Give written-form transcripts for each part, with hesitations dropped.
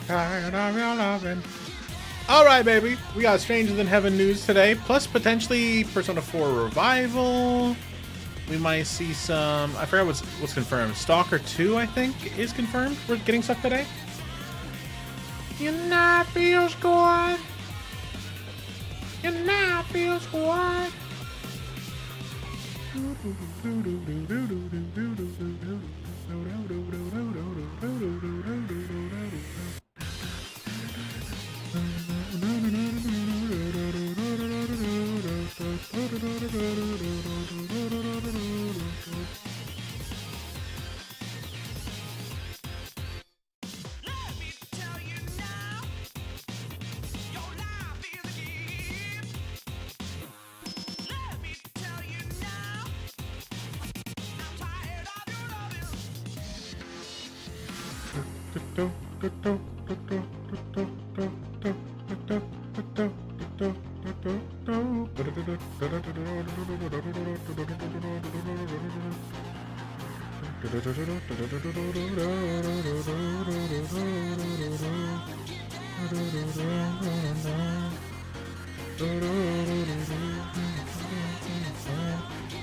tired of your loving. All right, baby. We got Stranger Than Heaven news today, plus potentially Persona 4 Revival. We might see some. I forgot what's confirmed. Stalker 2, I think, is confirmed. We're getting stuff today. Your night feels good. Your night feels good.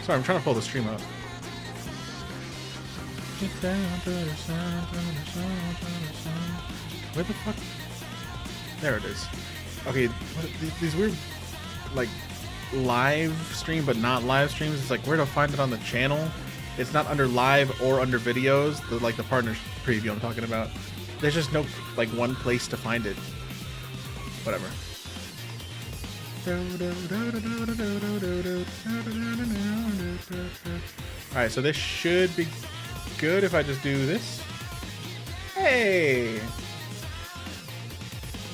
Sorry, I'm trying to pull the stream up. Get down to the sound, where the fuck? There it is. Okay, these weird, like, live stream but not live streams. It's like where to find it on the channel. It's not under live or under videos. The partner preview I'm talking about. There's just no like one place to find it. Whatever. All right, so this should be good if I just do this. Hey.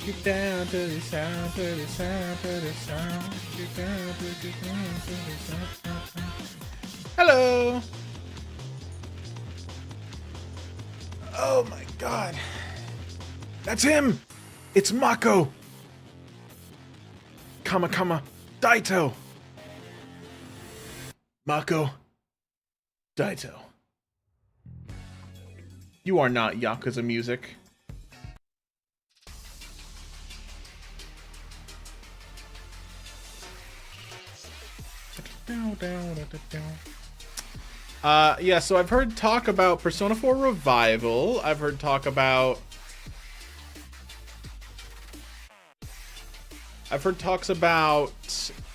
Get down to the sound, to the sound, to the sound. Get down to the sound, to the sound. Hello. Oh my god. That's him. It's Mako. Kama Daito. Mako Daito. You are not Yakuza music. Yeah, so I've heard talk about Persona 4 Revival. I've heard talk about... I've heard talks about...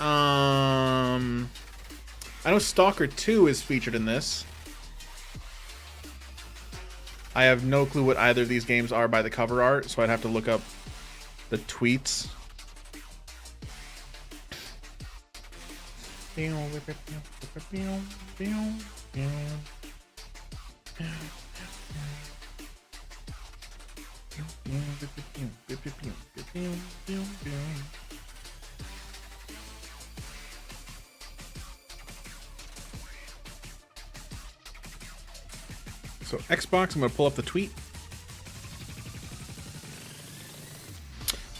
I know Stalker 2 is featured in this. I have no clue what either of these games are by the cover art, so I'd have to look up the tweets. So Xbox, I'm going to pull up the tweet.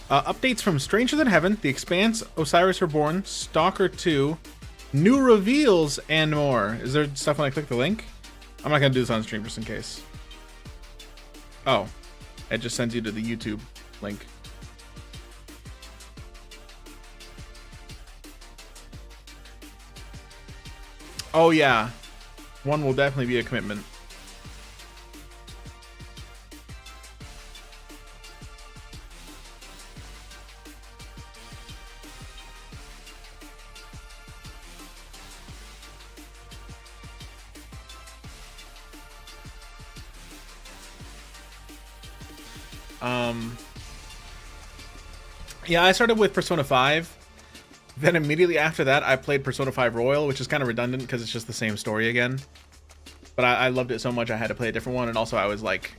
Updates from Stranger Than Heaven, The Expanse, Osiris Reborn, Stalker 2, new reveals, and more. Is there stuff when I click the link? I'm not going to do this on stream just in case. Oh, it just sends you to the YouTube link. Oh yeah, one will definitely be a commitment. Yeah, I started with Persona 5. Then immediately after that, I played Persona 5 Royal, which is kind of redundant because it's just the same story again. But I loved it so much I had to play a different one, and also I was like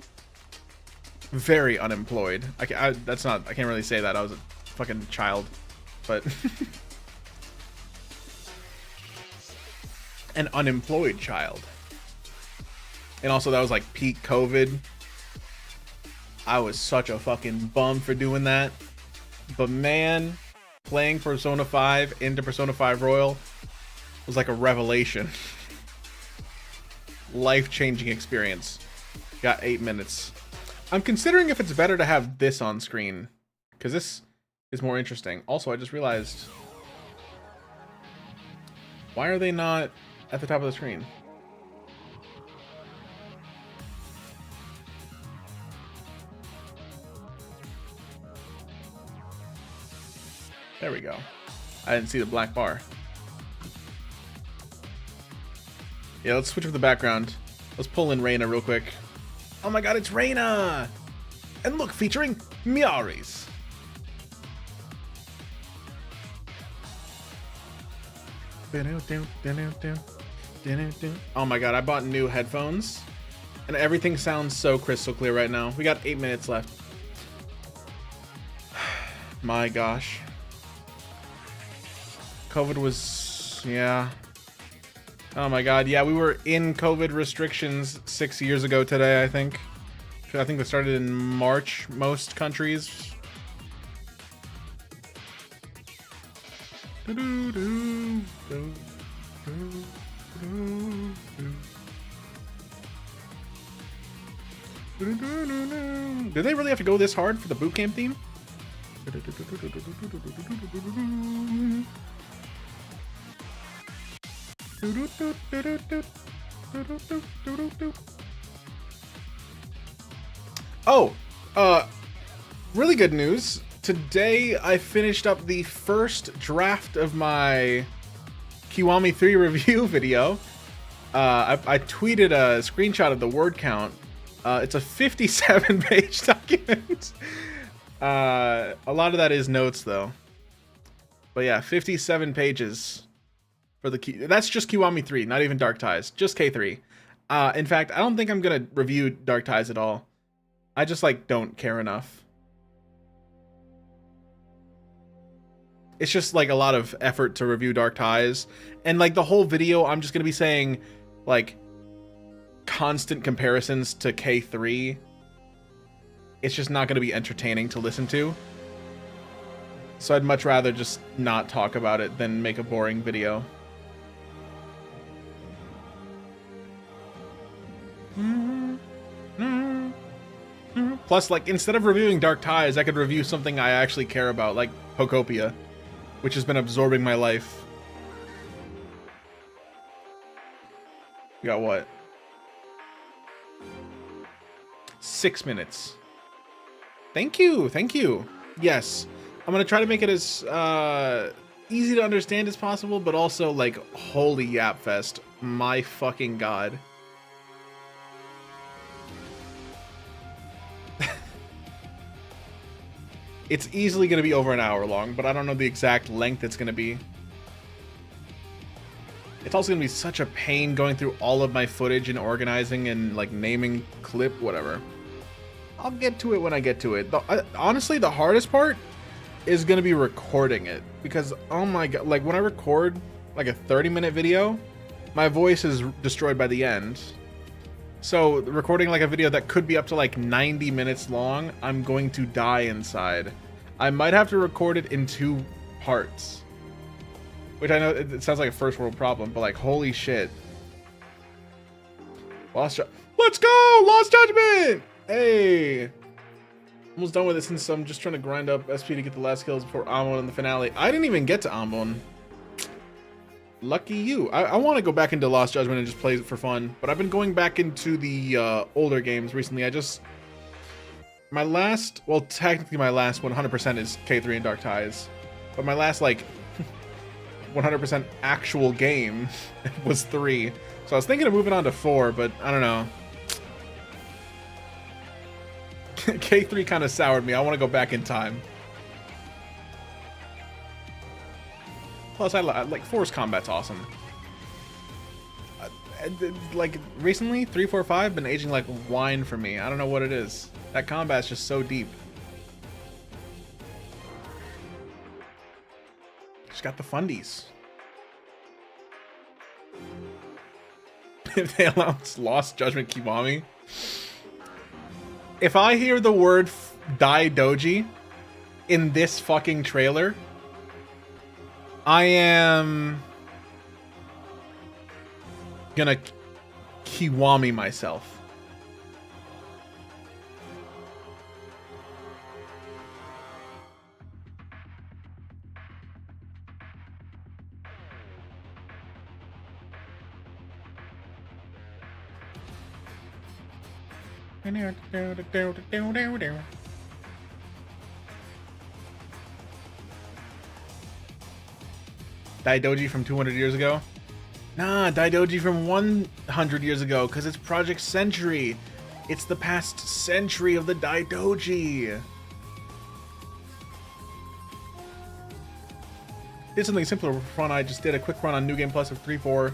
very unemployed. I can't really say that. I was a fucking child, but an unemployed child. And also that was like peak COVID. I was such a fucking bum for doing that. But man, playing Persona 5 into Persona 5 Royal was like a revelation. Life-changing experience. Got 8 minutes. I'm considering if it's better to have this on screen, because this is more interesting. Also, I just realized, why are they not at the top of the screen? There we go. I didn't see the black bar. Yeah, let's switch up the background. Let's pull in Reina real quick. Oh my god, it's Reina! And look, featuring Miaris. Oh my god, I bought new headphones. And everything sounds so crystal clear right now. We got 8 minutes left. My gosh. COVID was, yeah. Oh my god, yeah, we were in COVID restrictions 6 years ago today, I think. I think they started in March, most countries. Do they really have to go this hard for the boot camp theme? Oh, really good news. Today I finished up the first draft of my Kiwami 3 review video. I tweeted a screenshot of the word count. It's a 57-page document. A lot of that is notes, though. But yeah, 57 pages for the key. That's just Kiwami 3, not even Dark Ties, just K3. In fact, I don't think I'm gonna review Dark Ties at all. I just like don't care enough. It's just like a lot of effort to review Dark Ties, and like the whole video I'm just gonna be saying like constant comparisons to K3. It's just not gonna be entertaining to listen to. So I'd much rather just not talk about it than make a boring video. Plus, like, instead of reviewing Dark Ties, I could review something I actually care about, like Pokopia, which has been absorbing my life. You got what? 6 minutes. Thank you, thank you. Yes, I'm gonna try to make it as easy to understand as possible, but also, like, holy Yapfest. My fucking god. It's easily going to be over an hour long, but I don't know the exact length it's going to be. It's also going to be such a pain going through all of my footage and organizing and like naming clip, whatever. I'll get to it when I get to it. Honestly, the hardest part is going to be recording it, because oh my god, like when I record like a 30-minute video, my voice is destroyed by the end. So recording like a video that could be up to like 90 minutes long, I'm going to die inside. I might have to record it in 2 parts. Which I know it sounds like a first world problem, but like holy shit. Let's go! Lost Judgment! Hey! Almost done with it since I'm just trying to grind up SP to get the last kills before Amon in the finale. I didn't even get to Amon. Lucky you. I want to go back into Lost Judgment and just play it for fun, but I've been going back into the older games recently. My last, well, technically my last 100% is K3 and Dark Ties, but my last like 100% actual game was 3. So I was thinking of moving on to 4, but I don't know. K3 kind of soured me. I want to go back in time. Plus, I like Force Combat's awesome. Like recently, 3, 4, 5 been aging like wine for me. I don't know what it is. That combat's just so deep. Just got the fundies. If they announced Lost Judgment Kiwami, if I hear the word Dai Doji in this fucking trailer, I am gonna Kiwami myself. Daidoji from 200 years ago? Nah, Daidoji from 100 years ago, because it's Project Century. It's the past century of the Daidoji. Did something simpler for fun. I just did a quick run on New Game Plus of 3, 4,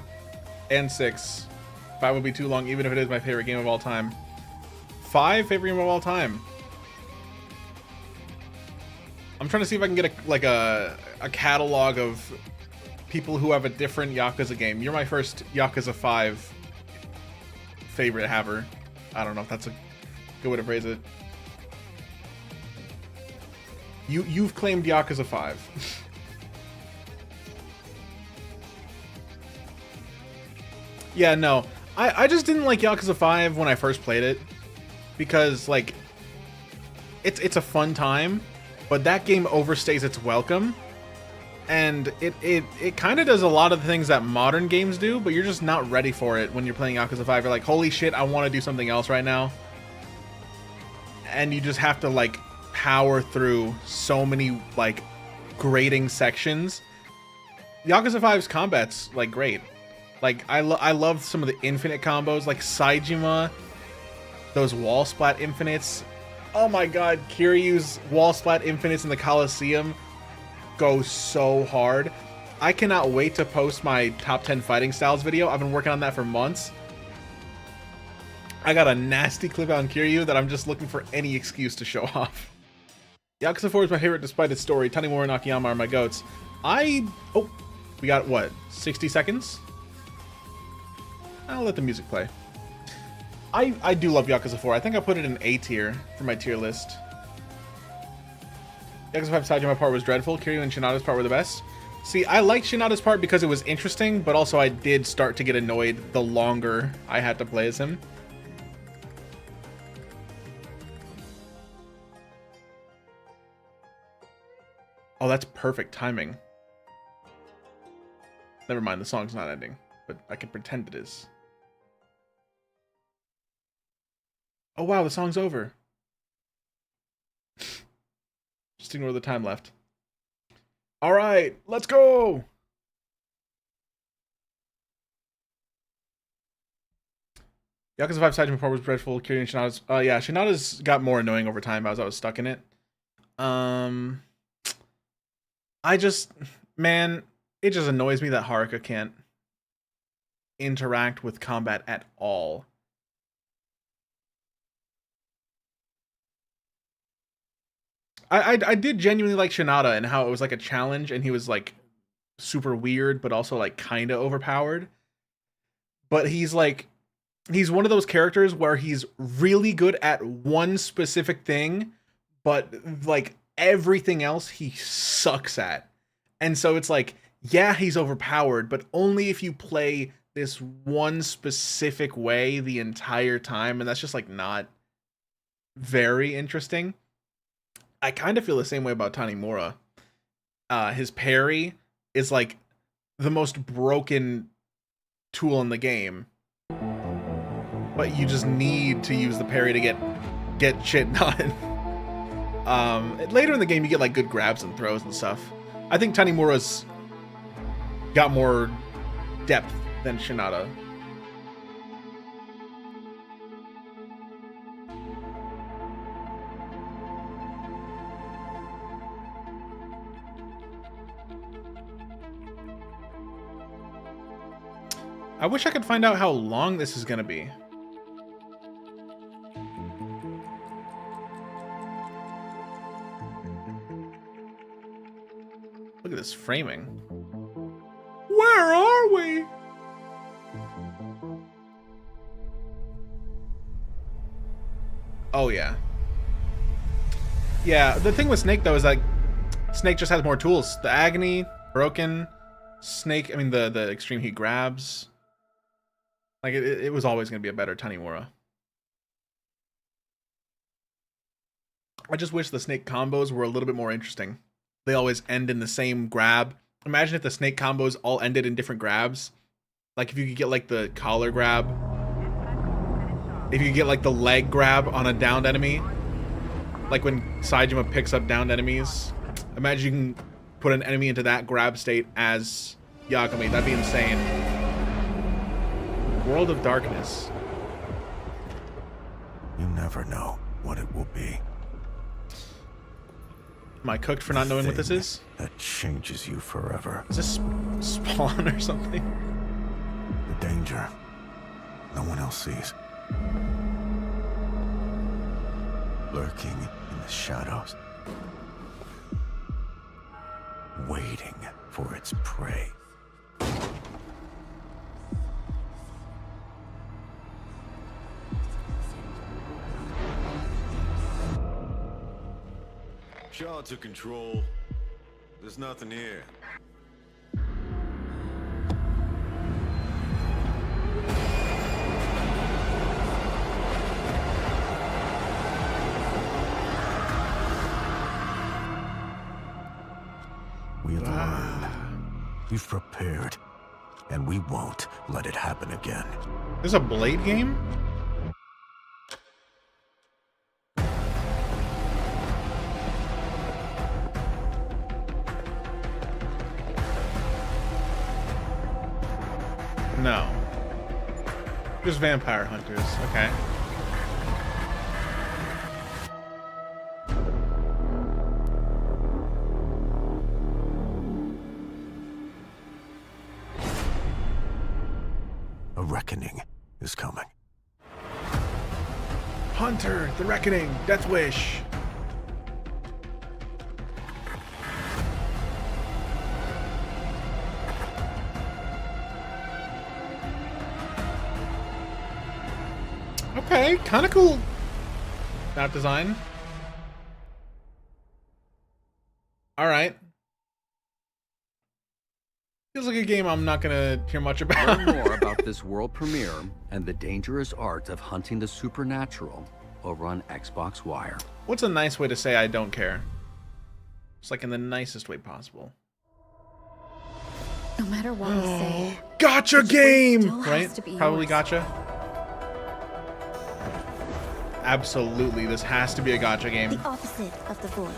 and 6. 5 would be too long, even if it is my favorite game of all time. 5 favorite game of all time. I'm trying to see if I can get a catalog of people who have a different Yakuza game. You're my first Yakuza 5 favorite haver. I don't know if that's a good way to phrase it. You've claimed Yakuza 5. Yeah, no. I just didn't like Yakuza 5 when I first played it. Because, like, it's a fun time, but that game overstays its welcome. And it kind of does a lot of the things that modern games do, but you're just not ready for it when you're playing Yakuza 5. You're like, holy shit, I want to do something else right now. And you just have to, like, power through so many, like, grating sections. Yakuza 5's combat's, like, great. Like, I love some of the infinite combos, like Saejima, those wall splat infinites. Oh my god, Kiryu's wall splat infinites in the Coliseum go so hard. I cannot wait to post my top 10 fighting styles video. I've been working on that for months. I got a nasty clip on Kiryu that I'm just looking for any excuse to show off. Yakuza 4 is my favorite despite its story. Tanimura and Akiyama are my goats. Oh, we got what, 60 seconds? I'll let the music play. I do love Yakuza 4. I think I put it in A tier for my tier list. Yakuza 5 Saejima part was dreadful. Kiryu and Shinada's part were the best. See, I liked Shinada's part because it was interesting, but also I did start to get annoyed the longer I had to play as him. Oh, that's perfect timing. Never mind, the song's not ending, but I can pretend it is. Oh wow, the song's over. Just ignore the time left. Alright, let's go! Yakuza 5 Saejima part was dreadful. Kiryu and Shinada's... yeah, Shinada's got more annoying over time as I was stuck in it. Man, it just annoys me that Haruka can't interact with combat at all. I did genuinely like Shinada and how it was like a challenge and he was like super weird but also like kind of overpowered. But he's one of those characters where he's really good at one specific thing, but like everything else he sucks at. And so it's like, yeah, he's overpowered, but only if you play this one specific way the entire time, and that's just like not very interesting. I kind of feel the same way about Tanimura. His parry is like the most broken tool in the game, but you just need to use the parry to get shit done. Later in the game, you get like good grabs and throws and stuff. I think Tanimura's got more depth than Shinada. I wish I could find out how long this is gonna be. Look at this framing. Where are we? Oh yeah. Yeah, the thing with Snake though is like Snake just has more tools. The Agony, Broken, Snake, I mean the Extreme Heat grabs. Like, it was always going to be a better Tanimura. I just wish the Snake combos were a little bit more interesting. They always end in the same grab. Imagine if the Snake combos all ended in different grabs. Like, if you could get, like, the collar grab. if you get like the leg grab on a downed enemy, like when Saejima picks up downed enemies, imagine you can put an enemy into that grab state as Yagami. That'd be insane. World of Darkness. You never know what it will be. Am I cooked for not knowing what this is? That changes you forever. Is this Spawn or something? The danger no one else sees. Lurking in the shadows. Waiting for its prey. Shaw took control. There's nothing here. We've learned. We've prepared. And we won't let it happen again. There's a Blade game? No. Just Vampire Hunters. Okay. A reckoning is coming. Hunter, the Reckoning, Death Wish. Okay, kind of cool. Map design. All right. Feels like a game I'm not gonna hear much about. Learn more about this world premiere and the dangerous art of hunting the supernatural over on Xbox Wire. What's a nice way to say I don't care? It's like in the nicest way possible. No matter what we say, Gotcha the game, choice still has right? to be Probably yours. gotcha. Absolutely, this has to be a gotcha game. The opposite of the void.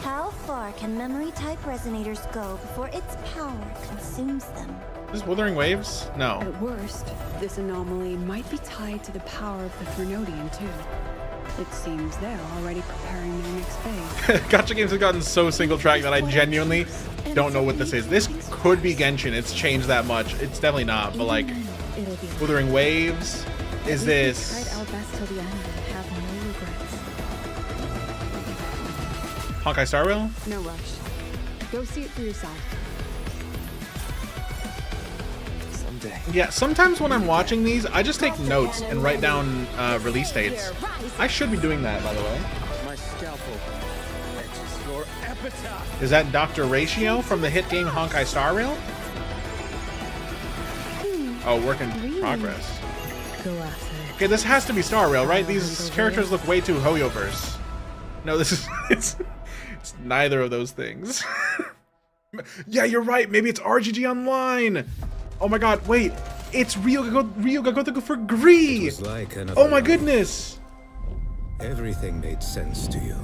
How far can memory-type resonators go before its power consumes them? Is this Wuthering Waves? No. At worst, this anomaly might be tied to the power of the Thrunodian, too. It seems they're already preparing their next phase. Gotcha games have gotten so single track that I genuinely don't know what this is. This could be Genshin. It's changed that much. It's definitely not, but like it'll be Wuthering Waves. Is We this tried our best till the end and have no regrets. Honkai Star Rail? No rush. Go see it for yourself. Someday. Yeah, sometimes when I'm watching these, I just take notes and write down release dates. I should be doing that, by the way. My scalpel. Etches your epitaph. Is that Dr. Ratio from the hit game Honkai Star Rail? Oh, work in progress. Go after it. Okay, this has to be Star Rail, right? These characters look way too Hoyoverse. No, this is it's neither of those things. Yeah, you're right. Maybe it's RGG Online. Oh my God! Wait, it's Ryuga Gotoku for Gree. It was like another Oh my life. goodness! Everything made sense to you.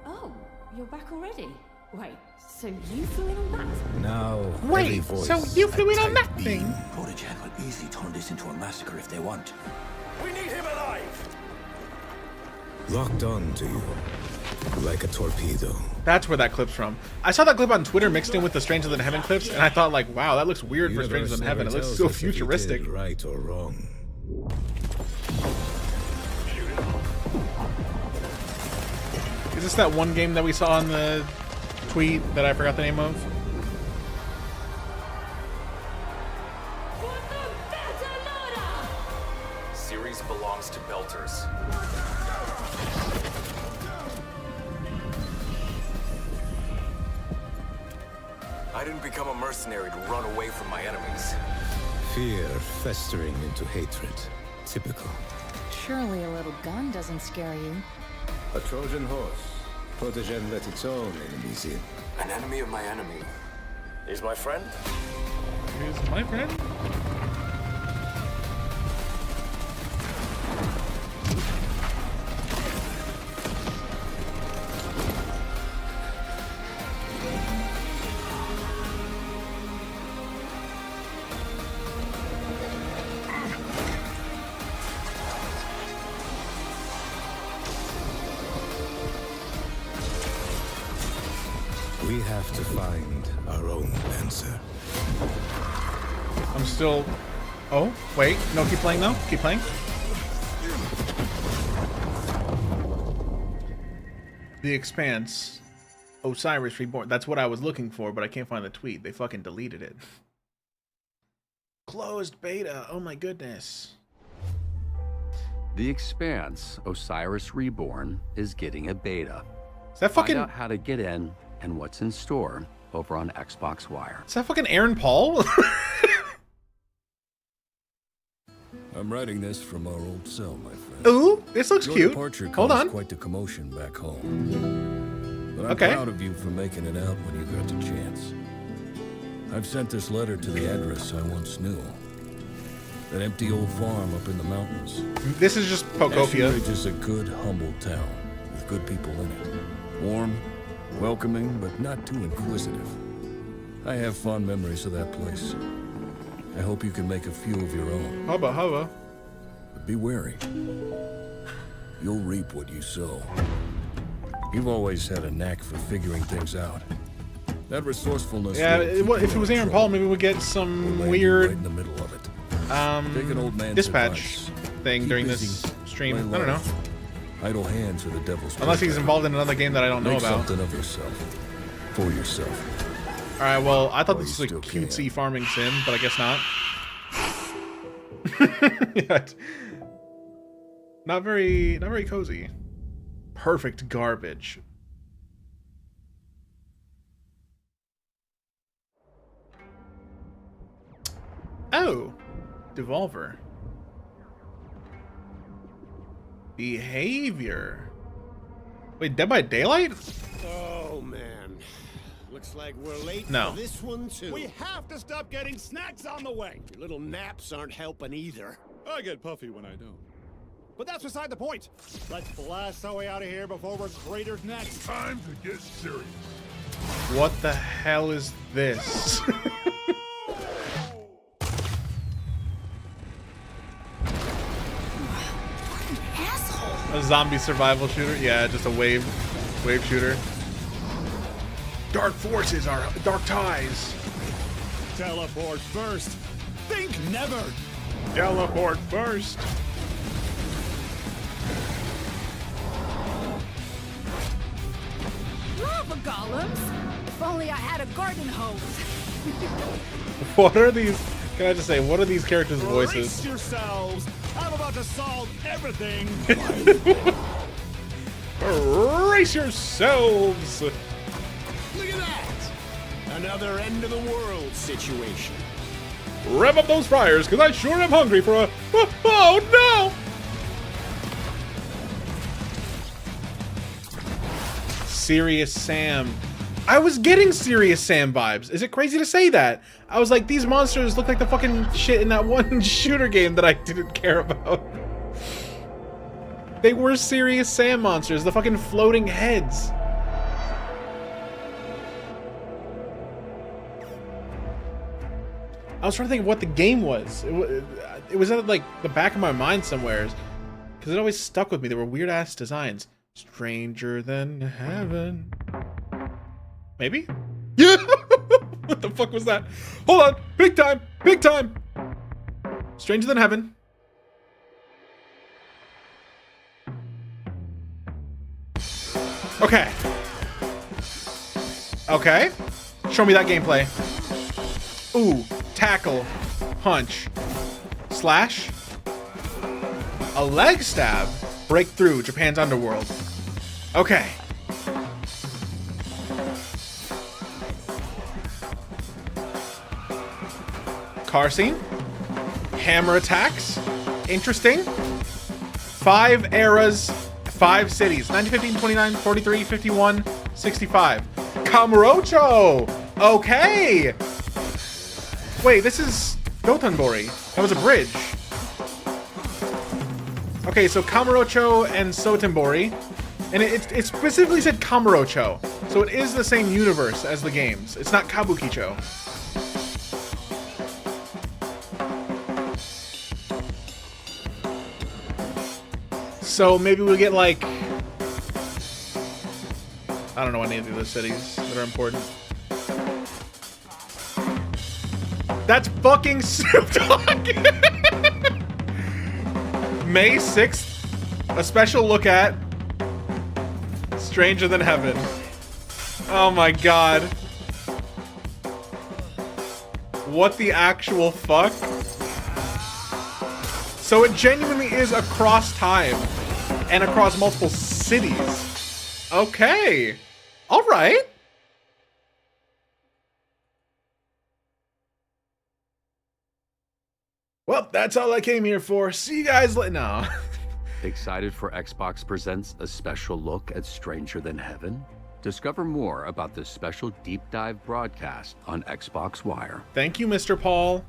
Oh, you're back already? Wait, so you flew in on that? Now, every Wait, voice so you flew in a on type that beam. thing? Protogen will easily turn this into a massacre if they want. We need him alive. Locked on to you, like a torpedo. That's where that clip's from. I saw that clip on Twitter mixed in with the Stranger Than Heaven clips, and I thought like, wow, that looks weird for Stranger Universe Than Heaven. It never looks tells so us if you did futuristic. right or wrong. Is this that one game that we saw in the tweet that I forgot the name of? Series belongs to Belters. I didn't become a mercenary to run away from my enemies. Fear festering into hatred. Typical. Surely a little gun doesn't scare you. A Trojan horse. Protogen let its own enemies in. An enemy of my enemy is my friend. Is my friend? We have to find our own answer. I'm still... Oh, wait. No, keep playing though. Keep playing. The Expanse. Osiris Reborn. That's what I was looking for, but I can't find the tweet. They fucking deleted it. Closed beta. Oh my goodness. The Expanse, Osiris Reborn, is getting a beta. Is that fucking... Find out how to get in and what's in store over on Xbox Wire. Is that fucking Aaron Paul? I'm writing this from our old cell, my friend. Ooh, this looks Your cute. departure Hold caused on. quite the commotion back home. But I'm Okay. proud of you for making it out when you got the chance. I've sent this letter to the address I once knew. That empty old farm up in the mountains. This is just Pokopia. Asheridge is a good, humble town with good people in it. Warm, welcoming, but not too inquisitive. I have fond memories of that place. I hope you can make a few of your own. Hubba hubba. But be wary. You'll reap what you sow. You've always had a knack for figuring things out. That resourcefulness. Yeah, will keep if you it was out of Aaron trouble. Paul, maybe we'd get some We'll land you weird right in the middle of it. Take an old man's dispatch advice. thing Keep during busy, this stream. play I don't know. low. Idle hands are the devil's Unless he's playground. involved in another game that I don't know Make about. something of yourself. For yourself. Alright, well, I thought While this you was a still cutesy can. farming sim, but I guess not. Yeah. Not very cozy. Perfect garbage. Oh, Devolver. Behavior. Wait, Dead by Daylight? Oh man, looks like we're late No. for this one too. We have to stop getting snacks on the way. Your little naps aren't helping either. I get puffy when I don't. But that's beside the point. Let's blast our way out of here before we're craters next. Time to get serious. What the hell is this? Asshole. A zombie survival shooter? Yeah, just a wave shooter. Dark forces are dark ties. Teleport first. Think never. Teleport first. Lava golems! If only I had a garden hose. What are these? Can I just say, what are these characters' Brace voices? yourselves. I'm about to solve everything. Brace yourselves! Look at that. Another end of the world situation. Rev up those fryers, because I sure am hungry for a... Oh, no! Serious Sam. I was getting Serious Sam vibes. Is it crazy to say that? I was like, these monsters look like the fucking shit in that one shooter game that I didn't care about. They were Serious Sam monsters, the fucking floating heads. I was trying to think of what the game was. It was at like the back of my mind somewhere, because it always stuck with me. There were weird ass designs. Stranger than heaven. Maybe? Yeah. What the fuck was that? Hold on. Big time. Big time. Stranger than heaven. Okay. Okay. Show me that gameplay. Ooh. Tackle. Punch. Slash. A leg stab. Breakthrough. Japan's underworld. Okay. Car scene. Hammer attacks. Interesting. 5 eras. 5 cities. 1915, 29, 43, 51, 65. Kamurocho! Okay! Wait, this is Dotonbori. That was a bridge. Okay, so Kamurocho and Sotenbori. And it specifically said Kamurocho. So it is the same universe as the games. It's not Kabukicho. So maybe we'll get like I don't know any of the other cities that are important. That's fucking Snoop Dogg! May 6th, a special look at Stranger Than Heaven. Oh my god. What the actual fuck? So it genuinely is across time and across multiple cities. Okay. All right. Well, that's all I came here for. See you guys later. No. Excited for Xbox Presents a special look at Stranger Than Heaven? Discover more about this special deep dive broadcast on Xbox Wire. Thank you, Mr. Paul.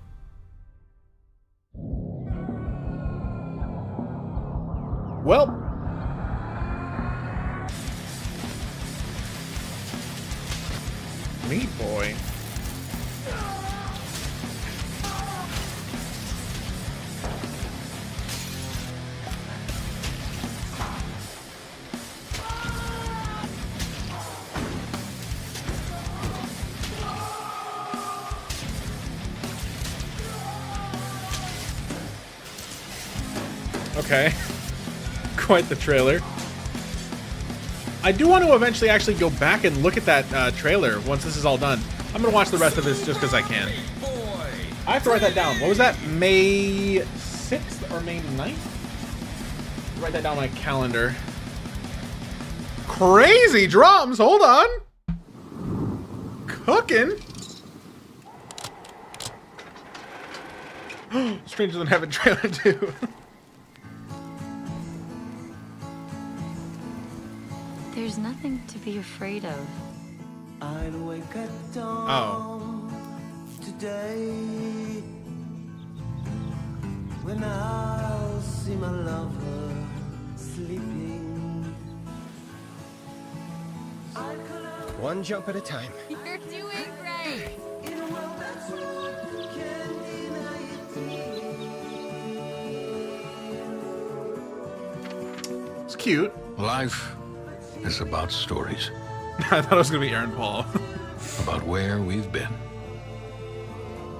Well, meat boy. Okay. Quite the trailer. I do want to eventually actually go back and look at that trailer once this is all done. I'm going to watch the rest of this just because I can. I have to write that down. What was that? May 6th or May 9th? Write that down on my calendar. Crazy drums. Hold on. Cooking. Stranger Than Heaven trailer too. There's nothing to be afraid of. I'll wake at dawn today when I'll see my lover sleeping. One jump at a time. You're doing great. In a world that's one can't deny it. It's cute. Life is about stories. I thought it was gonna be Aaron Paul. About where we've been.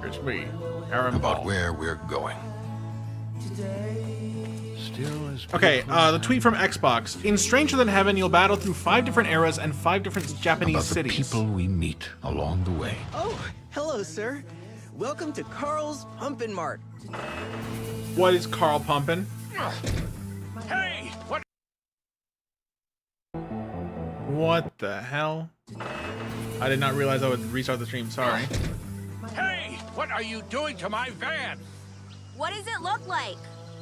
It's me, Aaron About Paul. where we're going. Still as Okay, the tweet from Xbox. In Stranger Than Heaven, you'll battle through 5 different eras and 5 different Japanese about the cities. people we meet along the way. Oh, hello, sir. Welcome to Carl's Pumpin' Mart. What is Carl pumping? Hey! What? What the hell? I did not realize I would restart the stream. Sorry. Hey! What are you doing to my van? What does it look like?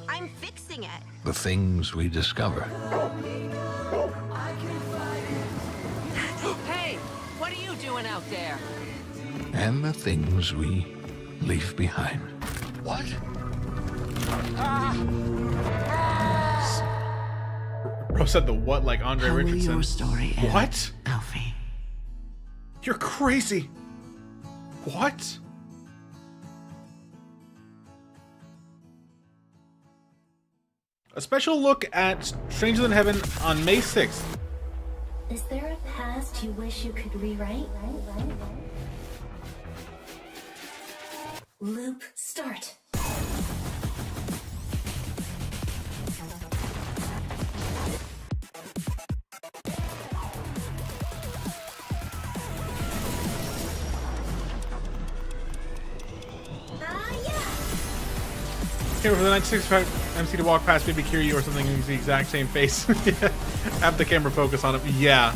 I'm fixing it. The things we discover. Hey, what are you doing out there? And the things we leave behind. What? Bro said the what like Andre How will Richardson. your story end, What? Alfie? You're crazy. What? A special look at Stranger Than Heaven on May 6th. Is there a past you wish you could rewrite? Loop start. Here for the 965 MC to walk past Baby Kiryu or something and use the exact same face. Have the camera focus on it. Yeah.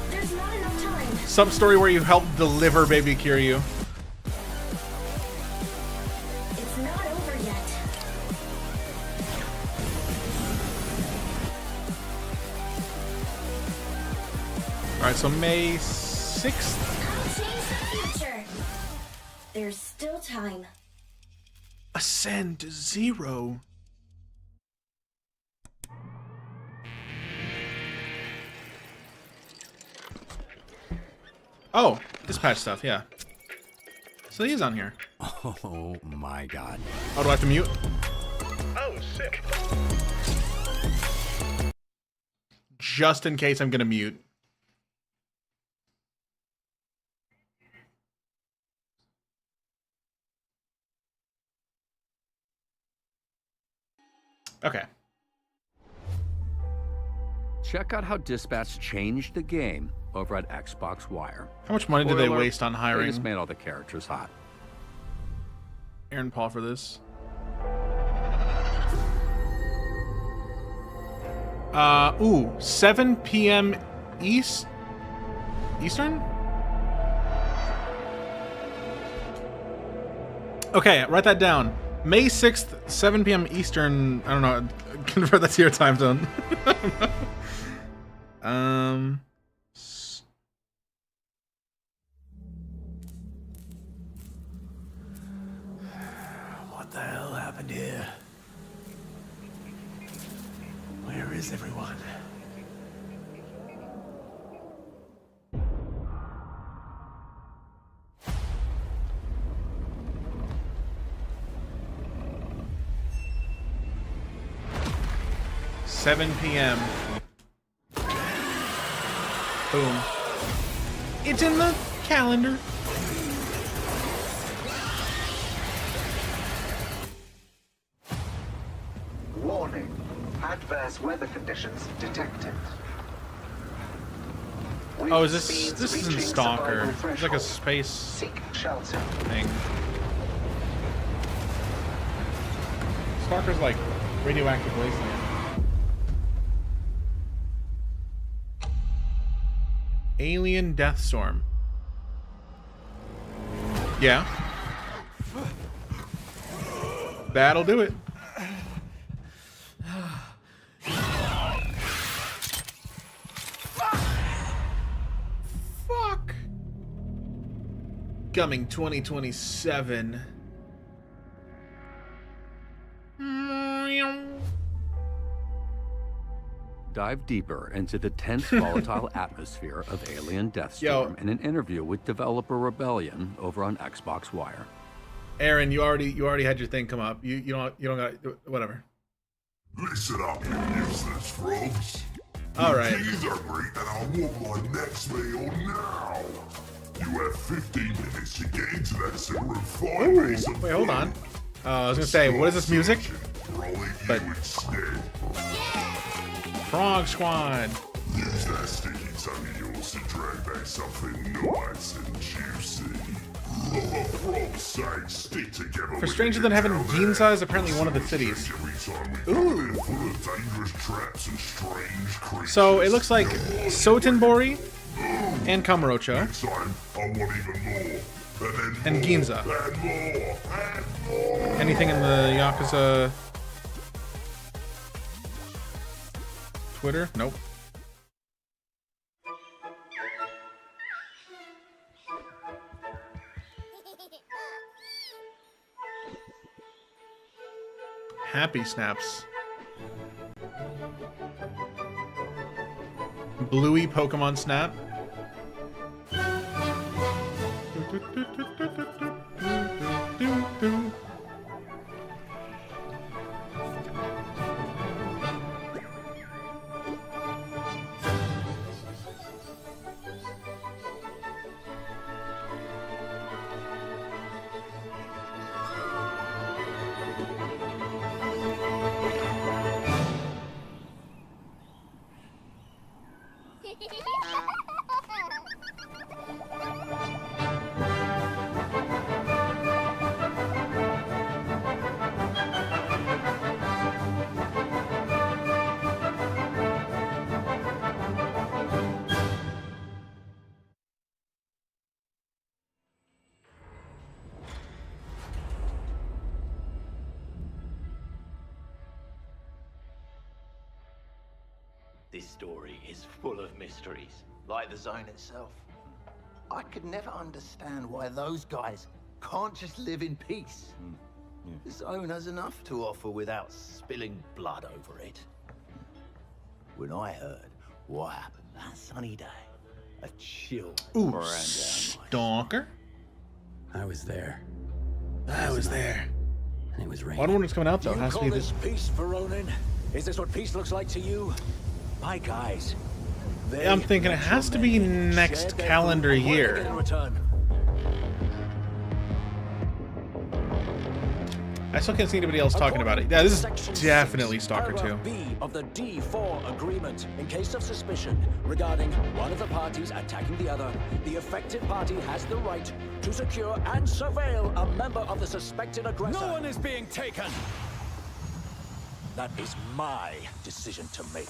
There's not enough time. Some story where you help deliver Baby Kiryu. It's not over yet. Alright, so May 6th. I'll change the future. There's still time. Ascend to 0. Oh, dispatch stuff, yeah. So he's on here. Oh my god. Oh, do I have to mute? Oh, sick. just in case I'm gonna mute. Okay. Check out how Dispatch changed the game over at Xbox Wire. How much money did they Spoiler, waste on They hiring just made all the characters hot. Aaron Paul for this? Ooh, 7 p.m. Eastern? Okay, write that down. May 6th, 7 p.m. Eastern. I don't know. Convert that to your time zone. What the hell happened here? Where is everyone? $7 p.m. Boom. It's in the calendar. Warning. Adverse weather conditions detected. Oh, is this isn't Stalker. It's like a space Seek shelter. thing. Stalker's like radioactive wasteland. Alien Deathstorm. Yeah. That'll do it. Fuck. Coming 2027. Dive deeper into the tense, volatile atmosphere of Alien Deathstorm in an interview with developer Rebellion over on Xbox Wire. Aaron, you already had your thing come up. You don't got whatever. Listen up, you useless frogs. All right. The king's hungry, and I want my next meal now. You have 15 minutes to get into that sewer and find me some Wait, hold on. I was gonna say, what is this music? But Frog Squad. Use that sticky tongue of yours to drag back something nice and juicy. For frog's sake, stick together. For Stranger Than Heaven, Ginza is apparently one of the cities. Ooh. So it looks like Sotenbori and Kamurocho and Ginza. Anything in the Yakuza Twitter? Nope. Happy Snaps. Bluey Pokemon Snap. This story is full of mysteries, like the zone itself. I could never understand why those guys can't just live in peace. The zone has enough to offer without spilling blood over it. When I heard what happened that sunny day, a chill ran down my Stalker. I was there. I was there. And it was raining. Wonder when it's coming out though. It has to be this. Peace, Veronin? Is this what peace looks like to you? My guys I'm thinking it has to be next calendar year. I still can't see anybody else talking about it. Yeah, this is definitely Stalker 2. B of the D4 agreement. In case of suspicion regarding one of the parties attacking the other, the affected party has the right to secure and surveil a member of the suspected aggressor. No one is being taken! That is my decision to make.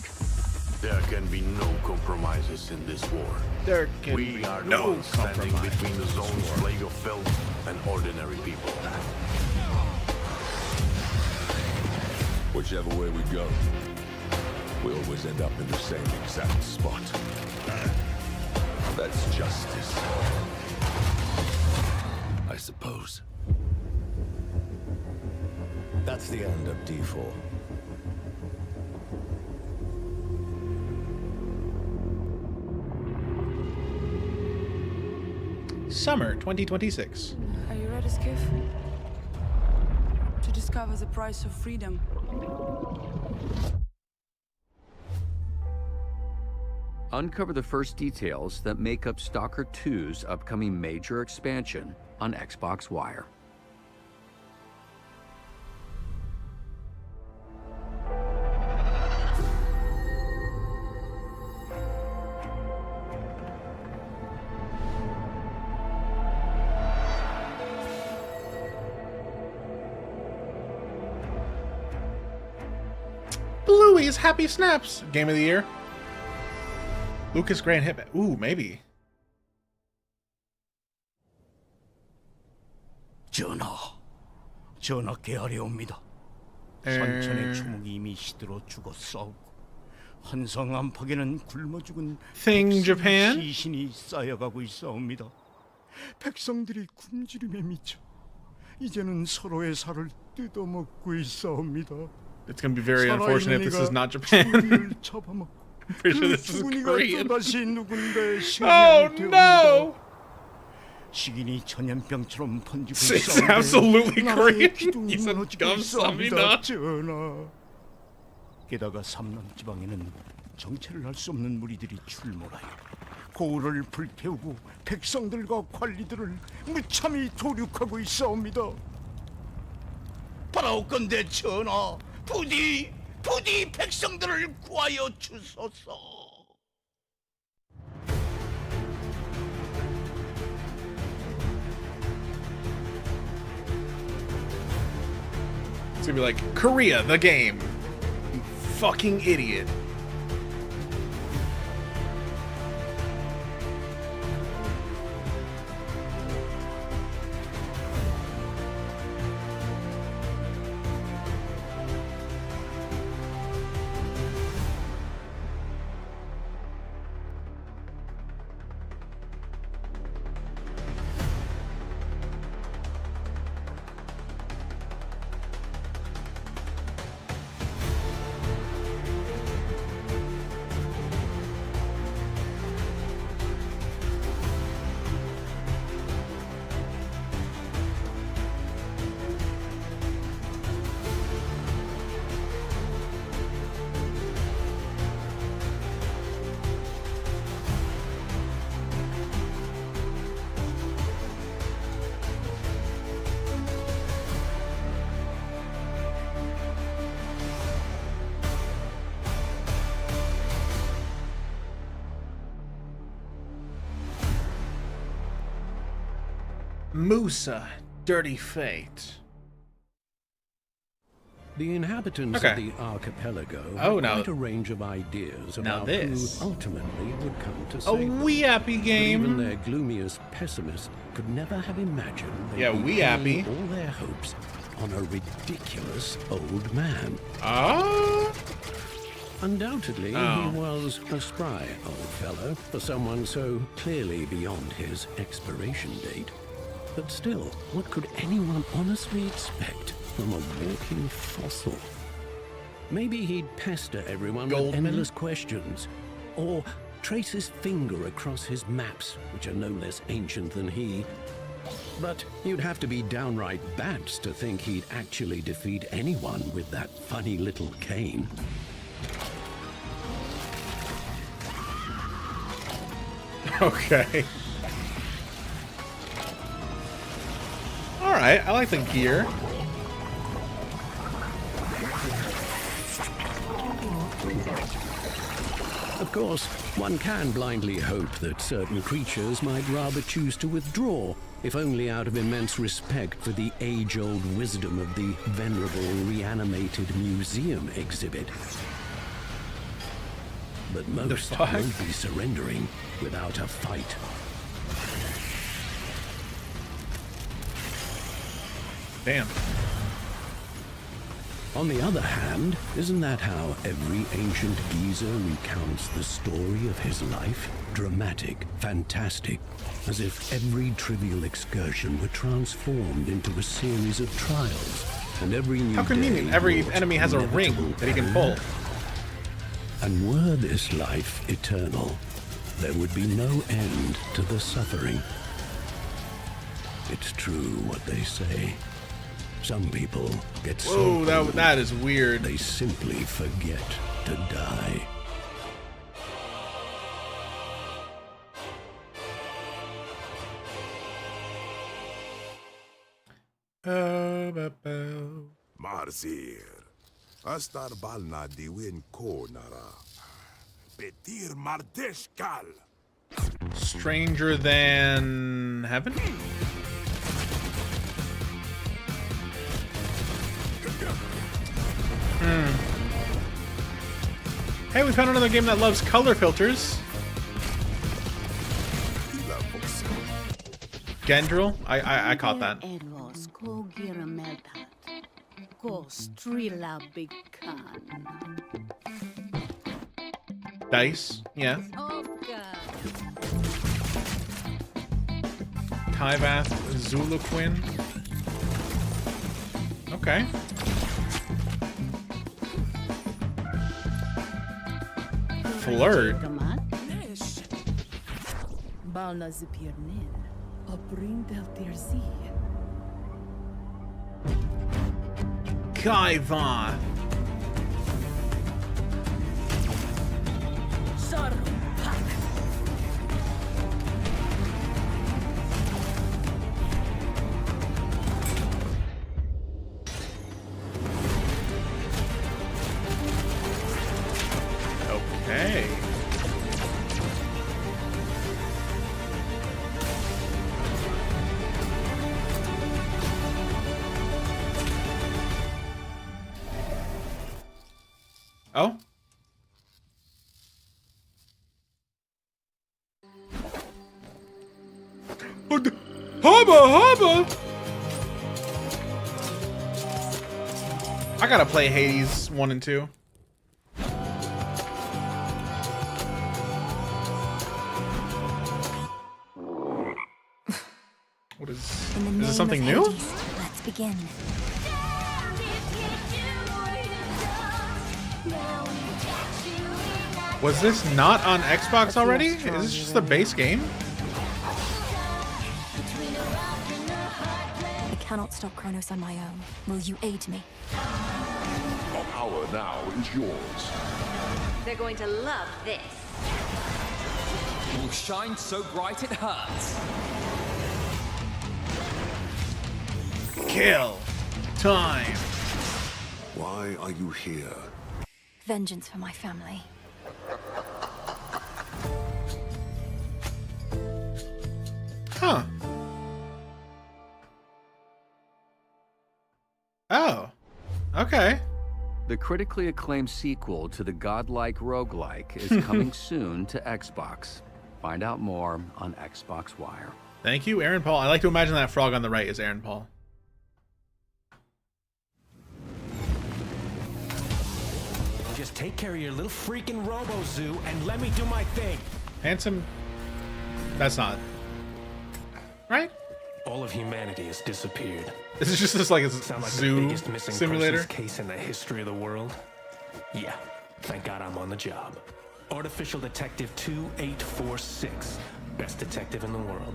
There can be no compromises in this war. There can we be are the no ones standing compromise between the zone's plague of filth and ordinary people. Whichever way we go, we always end up in the same exact spot. That's justice, I suppose. That's the end of D4. Summer 2026. Are you ready, Skiff? To discover the price of freedom. Uncover the first details that make up Stalker 2's upcoming major expansion on Xbox Wire. Bluey's Happy Snaps Game of the Year. Lucas Grant Hitman. Ooh, maybe. 전하께 아뢰옵니다. 산천의 추목이 이미 시들어 죽었사오고 한성 안팎에는 굶어 죽은 Thing Japan. 시신이 쌓여가고 있사옵니다. 백성들이 굶주림에 미쳐 이제는 서로의 살을 뜯어먹고 있사옵니다. It's going to be very unfortunate if this is not Japan. I'm pretty sure this is Korean. Oh no! 시긴이 전염병처럼 번지고 It's 있사오는데 absolutely 나라의 Korean. 기둥이 He's a 무너지고 dumb 있사옵니다. samida. 전하. 게다가 삼남 지방에는 정체를 알 수 없는 무리들이 출몰하여 고을을 불태우고 백성들과 관리들을 무참히 도륙하고 있사옵니다. 바라옵건대 전하, 부디 백성들을 구하여 주소서. It's gonna be like Korea, the game. You fucking idiot. Musa, Dirty Fate. The inhabitants of the archipelago had quite a range of ideas about who ultimately would come to save them. We Happy game. But even their gloomiest pessimist could never have imagined they'd be We Happy. pinning all their hopes on a ridiculous old man. Undoubtedly, he was a spry old fellow for someone so clearly beyond his expiration date. But still, what could anyone honestly expect from a walking fossil? Maybe he'd pester everyone with endless questions, or trace his finger across his maps, which are no less ancient than he. But you'd have to be downright bats to think he'd actually defeat anyone with that funny little cane. Okay. Alright, I like the gear. Of course, one can blindly hope that certain creatures might rather choose to withdraw, if only out of immense respect for the age-old wisdom of the venerable reanimated museum exhibit. But most won't be surrendering without a fight. Damn. On the other hand, isn't that how every ancient geezer recounts the story of his life? Dramatic, fantastic, as if every trivial excursion were transformed into a series of trials, and every new How convenient. Every enemy has a ring that he can pull. And were this life eternal, there would be no end to the suffering. It's true what they say. Some people get so old, that is weird. They simply forget to die. Marzir. Astar balna diwin ko nara. Petir mardeshkal. Stranger than heaven? Hey, we found another game that loves color filters. Gendril? I caught that. Dice? Yeah. Tyvath Zuluquin. Okay. Flirt. Kaivan. Okay. Oh? Hubba! I gotta play Hades 1 and 2. What is this something new? Let's begin. Was this not on Xbox already? Is this just the base game? I cannot stop Kronos on my own. Will you aid me? Our power now is yours. They're going to love this. It will shine so bright it hurts. Kill time. Why are you here? Vengeance for my family. Huh. Oh. Okay. The critically acclaimed sequel to the godlike roguelike is coming soon to Xbox. Find out more on Xbox Wire. Thank you, Aaron Paul. I like to imagine that frog on the right is Aaron Paul. Just take care of your little freaking Robo-Zoo and let me do my thing. Handsome. That's not. Right? All of humanity has disappeared. This is just this like a Sound like zoo the biggest missing simulator persons case in the history of the world. Yeah, thank God I'm on the job. Artificial Detective 2846. Best detective in the world.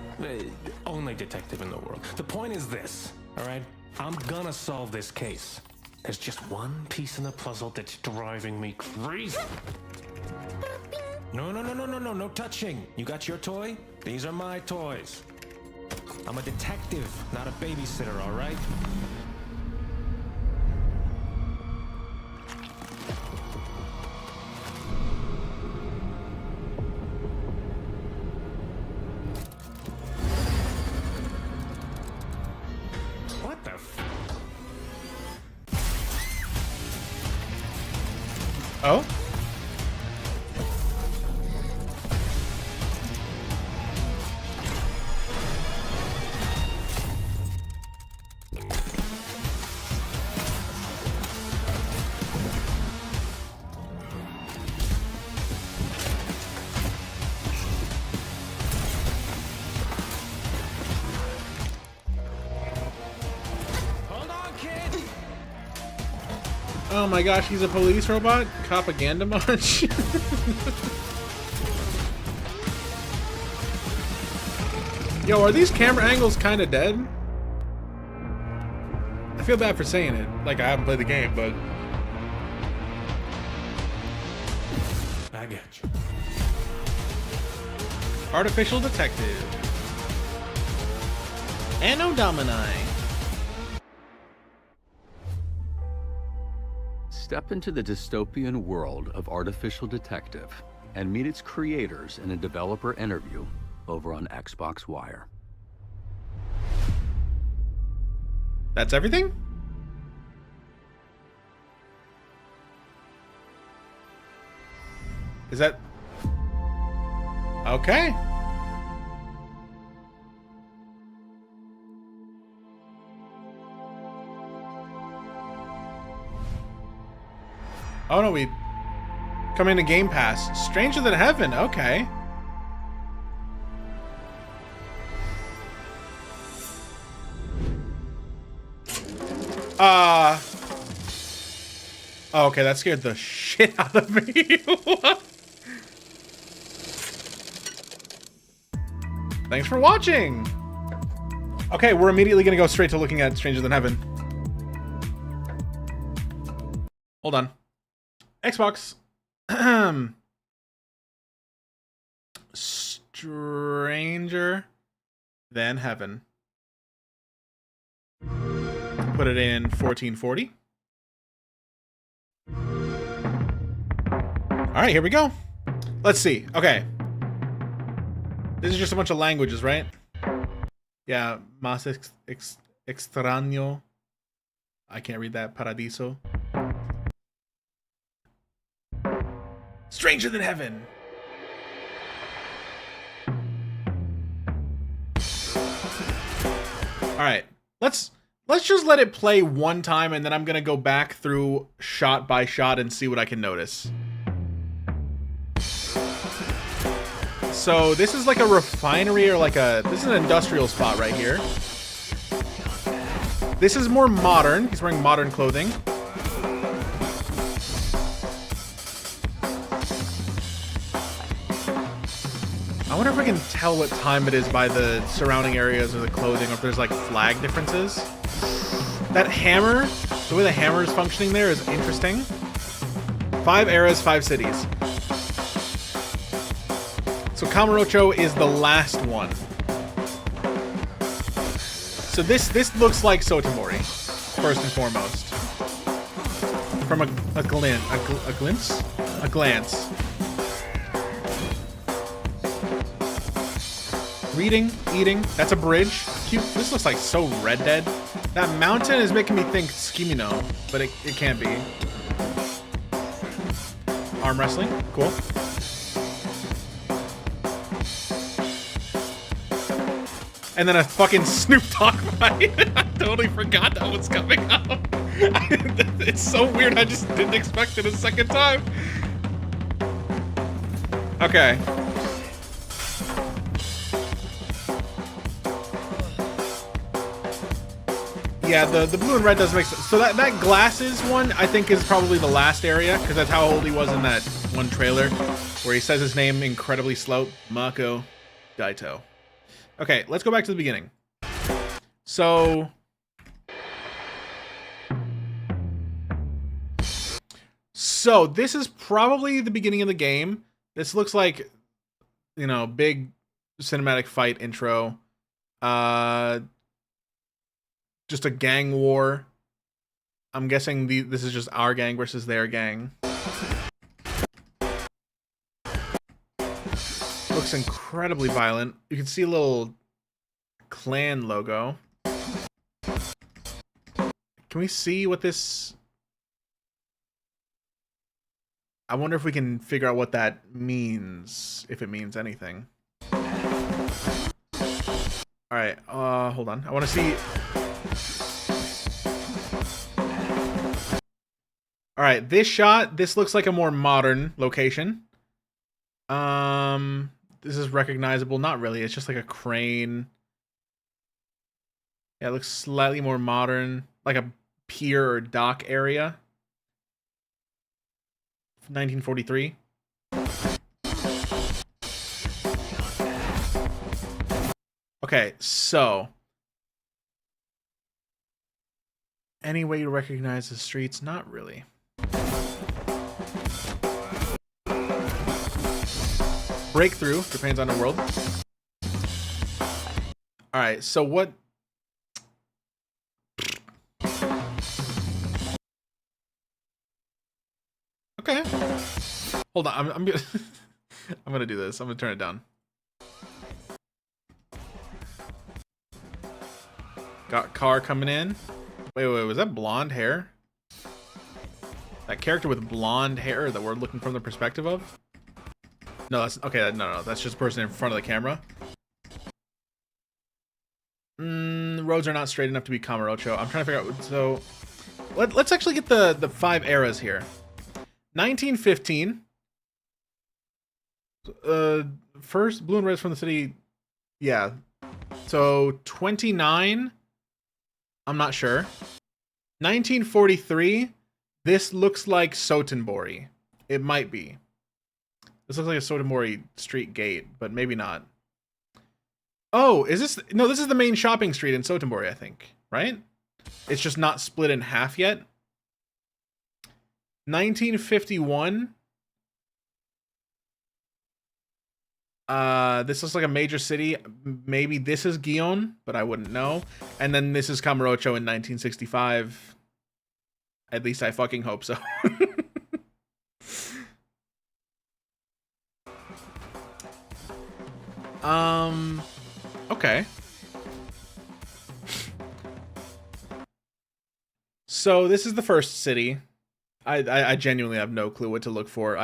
Only detective in the world. The point is this, all right? I'm gonna solve this case. There's just one piece in the puzzle that's driving me crazy. No touching. You got your toy? These are my toys. I'm a detective, not a babysitter, all right? What the f... Oh? Oh my gosh, he's a police robot? Propaganda munch? Yo, are these camera angles kind of dead? I feel bad for saying it. Like, I haven't played the game, but... I get you. Artificial detective. Anno Domini. Step into the dystopian world of Artificial Detective and meet its creators in a developer interview over on Xbox Wire. That's everything? Is that... Okay. Oh no, we come into Game Pass. Stranger Than Heaven, okay. Oh, okay, that scared the shit out of me. Thanks for watching. Okay, we're immediately gonna go straight to looking at Stranger Than Heaven. Hold on. Xbox. Stranger Than Heaven. Put it in 1440. All right, here we go. Let's see. Okay. This is just a bunch of languages, right? Yeah, más extraño. I can't read that. Paradiso. Stranger Than Heaven. All right, let's just let it play one time, and then I'm gonna go back through shot by shot and see what I can notice. So this is like a refinery, or like this is an industrial spot right here. This is more modern. He's wearing modern clothing. I wonder if I can tell what time it is by the surrounding areas or the clothing, or if there's like flag differences. That hammer, the way the hammer is functioning there is interesting. 5 eras, 5 cities. So Kamurocho is the last one. So this looks like Sotomori, first and foremost. From a glance. Reading, eating, that's a bridge. Cute. This looks like so Red Dead. That mountain is making me think Skimino, but it can't be. Arm wrestling, cool. And then a fucking Snoop Dogg fight. I totally forgot that was coming up. It's so weird, I just didn't expect it a second time. Okay. Yeah, the blue and red doesn't make sense. So that glasses one, I think, is probably the last area, because that's how old he was in that one trailer, where he says his name incredibly slow. Mako Daito. Okay, let's go back to the beginning. So... this is probably the beginning of the game. This looks like, you know, big cinematic fight intro. Just a gang war. I'm guessing this is just our gang versus their gang. Looks incredibly violent. You can see a little clan logo. Can we see what this... I wonder if we can figure out what that means, if it means anything. Alright, hold on. I want to see... Alright, this shot, this looks like a more modern location. This is recognizable. Not really, it's just like a crane. Yeah, it looks slightly more modern. Like a pier or dock area. 1943. Okay, so any way you recognize the streets? Not really. Breakthrough depends on the world. All right, so what? Okay. Hold on, I'm gonna I'm gonna do this. I'm gonna turn it down. Got car coming in. Wait, was that blonde hair? That character with blonde hair that we're looking from the perspective of? No, that's okay. No, that's just a person in front of the camera. Roads are not straight enough to be Kamurocho. I'm trying to figure out. So, let's actually get the 5 eras here. 1915. First, blue and red from the city. Yeah. So 29. I'm not sure. 1943. This looks like Sotenbori. It might be. This looks like a Sotenbori street gate, but maybe not. Oh, is this... No, this is the main shopping street in Sotenbori, I think. Right? It's just not split in half yet. 1951. This looks like a major city. Maybe this is Gion, but I wouldn't know. And then this is Kamurocho in 1965. At least I fucking hope so. Okay. So this is the first city. I genuinely have no clue what to look for.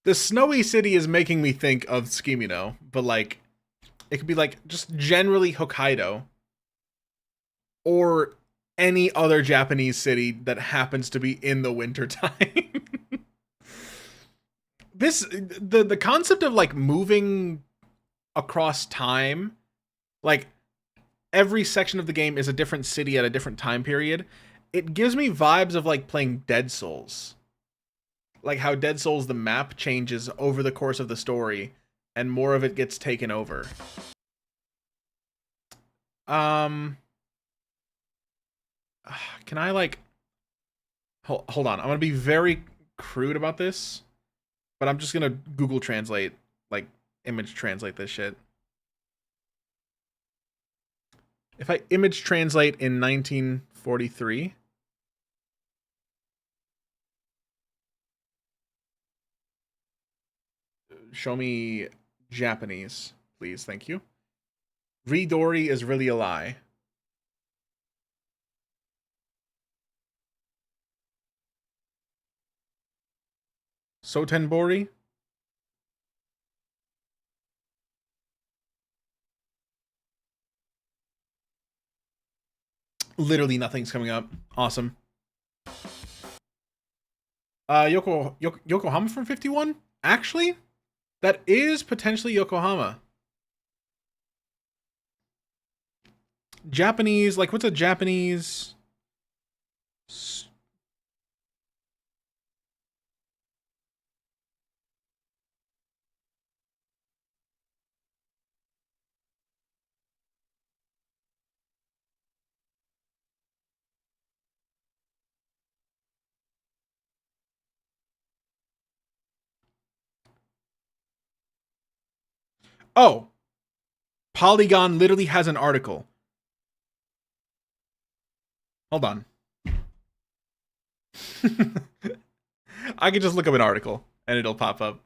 The snowy city is making me think of Tsukimino, but like, it could be like just generally Hokkaido or any other Japanese city that happens to be in the wintertime. The concept of like moving across time, like every section of the game is a different city at a different time period. It gives me vibes of like playing Dead Souls. Like how Dead Souls, the map changes over the course of the story and more of it gets taken over. Can I like... Hold on. I'm going to be very crude about this, but I'm just going to Google Translate, like image translate this shit. If I image translate in 1943... Show me Japanese, please. Thank you. Ridori is really a lie. Sotenbori? Literally nothing's coming up. Awesome. Yokohama from 51? Actually, that is potentially Yokohama. Japanese, like what's a Japanese... Oh, Polygon literally has an article. Hold on. I could just look up an article and it'll pop up.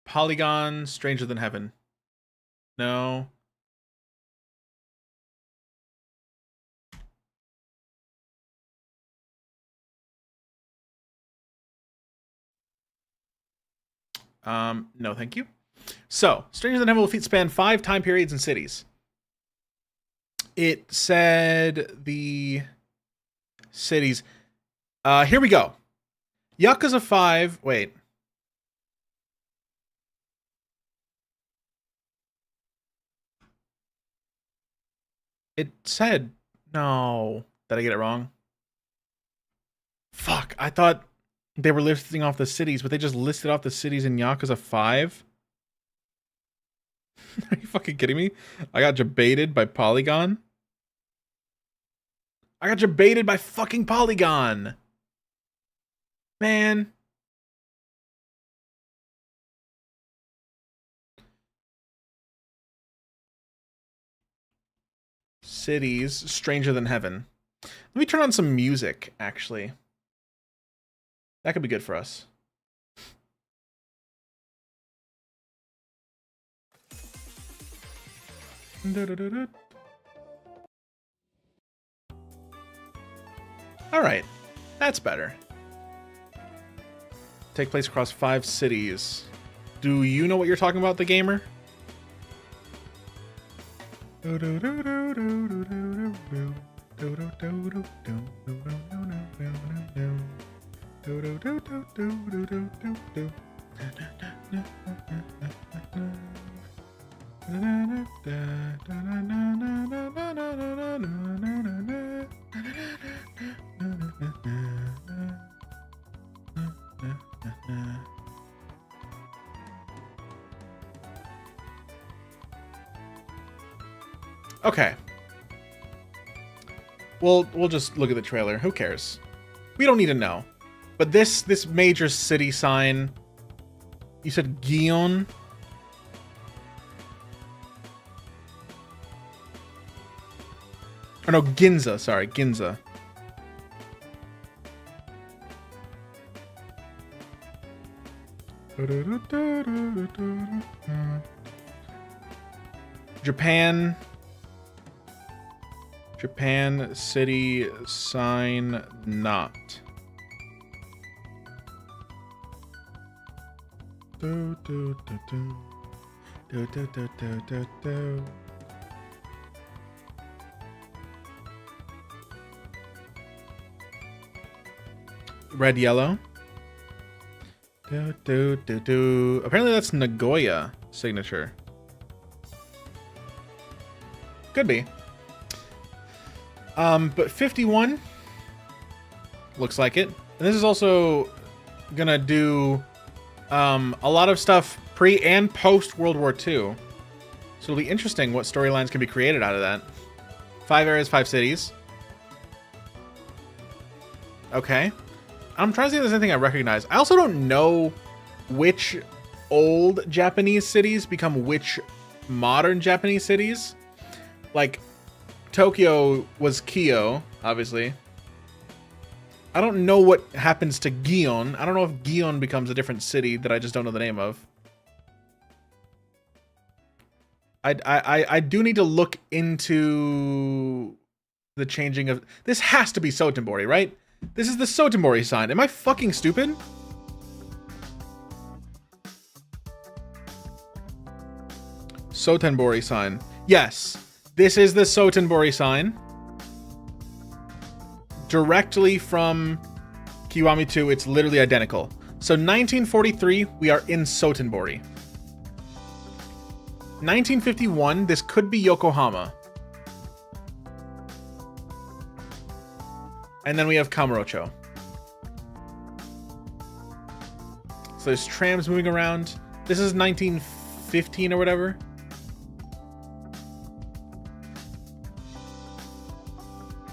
Polygon, Stranger Than Heaven. No. No, thank you. So, Stranger Than Heaven will span 5 time periods and cities. It said the cities. Here we go. Yakuza 5. Wait. It said, no. Did I get it wrong? Fuck, I thought they were listing off the cities, but they just listed off the cities in Yakuza 5? Are you fucking kidding me? I got jebaited by Polygon? I got jebaited by fucking Polygon! Man. Cities, Stranger Than Heaven. Let me turn on some music, actually. That could be good for us. Alright, that's better. Take place across 5 cities. Do you know what you're talking about, the gamer? Okay. We'll just look at the trailer. Who cares? We don't need to know. But this major city sign. You said Gion? Or no, Ginza. Sorry, Ginza. Japan. Japan city sign not. Do, do, do, do. Do, do, do, do, do, do. Red, yellow. Do, do, do, do. Apparently that's Nagoya signature. Could be. But 51 looks like it. And this is also gonna do a lot of stuff pre and post World War II. So it'll be interesting what storylines can be created out of that. 5 areas, 5 cities. Okay. I'm trying to see if there's anything I recognize. I also don't know which old Japanese cities become which modern Japanese cities. Like, Tokyo was Kyo, obviously. I don't know what happens to Gion. I don't know if Gion becomes a different city that I just don't know the name of. I do need to look into the changing of... This has to be Sotenbori, right? This is the Sotenbori sign. Am I fucking stupid? Sotenbori sign. Yes. This is the Sotenbori sign. Directly from Kiwami 2, it's literally identical. So 1943, we are in Sotenbori. 1951, this could be Yokohama. And then we have Kamurocho. So there's trams moving around. This is 1915 or whatever.